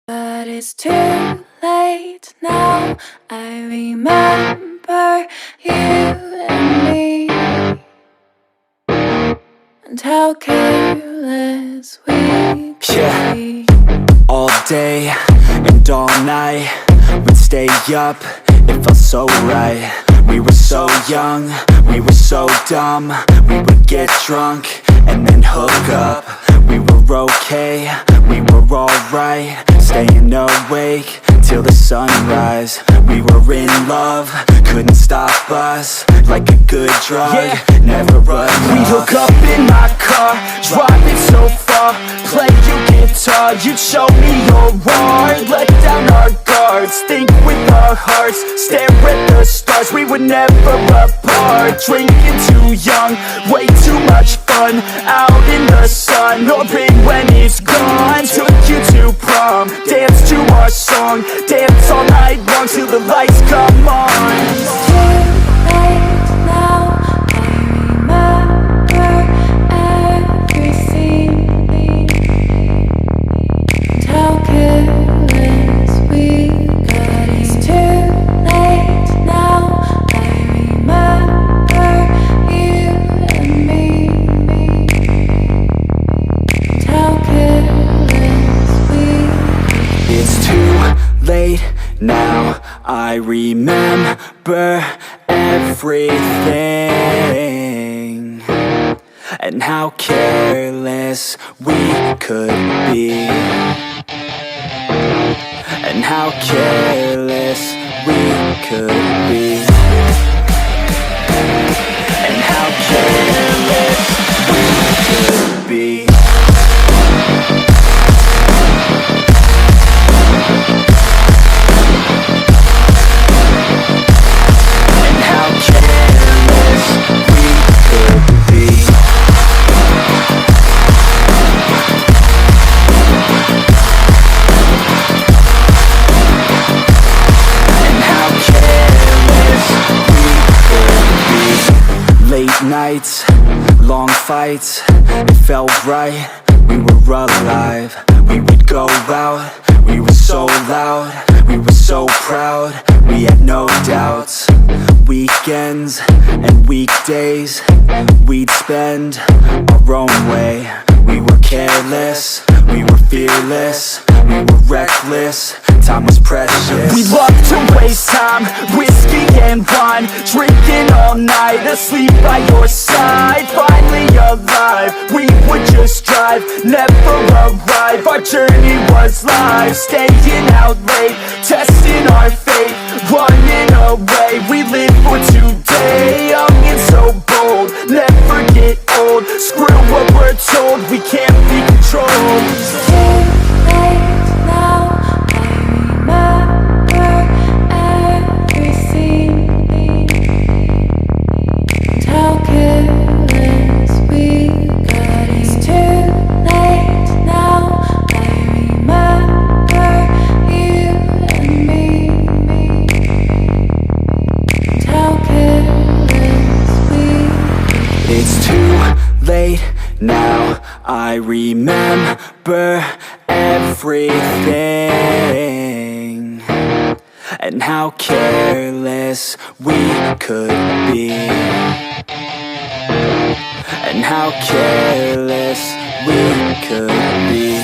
But it's too late now. I remember you and me, and how careless we could be. All day and all night, we'd stay up, it felt so right. We were so young, we were so dumb. We would get drunk and then hook up. We were okay, we were alright, staying awake till the sunrise. We were in love, couldn't stop us, like a good drug, never run off. We'd hook up in my car, driving so far, play you guitar, you'd show me your art, let down our guards, think with our hearts, stare at the stars. We were never apart, drinking too young, way too much fun, out in the sun, hoping when it's gone. Took you to prom, dance to our song, dance all night long till the lights come on. It's too late now. I remember everything, and how careless we got. It's too late now. I remember you and me, and how careless we got. It's too late now, I remember everything, and how careless we could be, and how careless we could be, and how careless we could be. Late nights, long fights, it felt right, we were alive. We would go out, we were so loud, we were so proud, we had no doubts. Weekends and weekdays, we'd spend our own way. We were careless, we were fearless, we were reckless, time was precious. We loved to waste time, whiskey and wine, drinking all night, asleep by your side. Finally alive, we would just drive, never arrive. Our journey was life, staying out late, testing our fate, running away. We live for today, young and so bold, never get old. Screw what we're told, we can't be controlled. It's too late now. I remember everything, and how careless we got. It's too late now. I remember you and me, and how careless we got. It's too late now, I remember everything, and how careless we could be, and how careless we could be.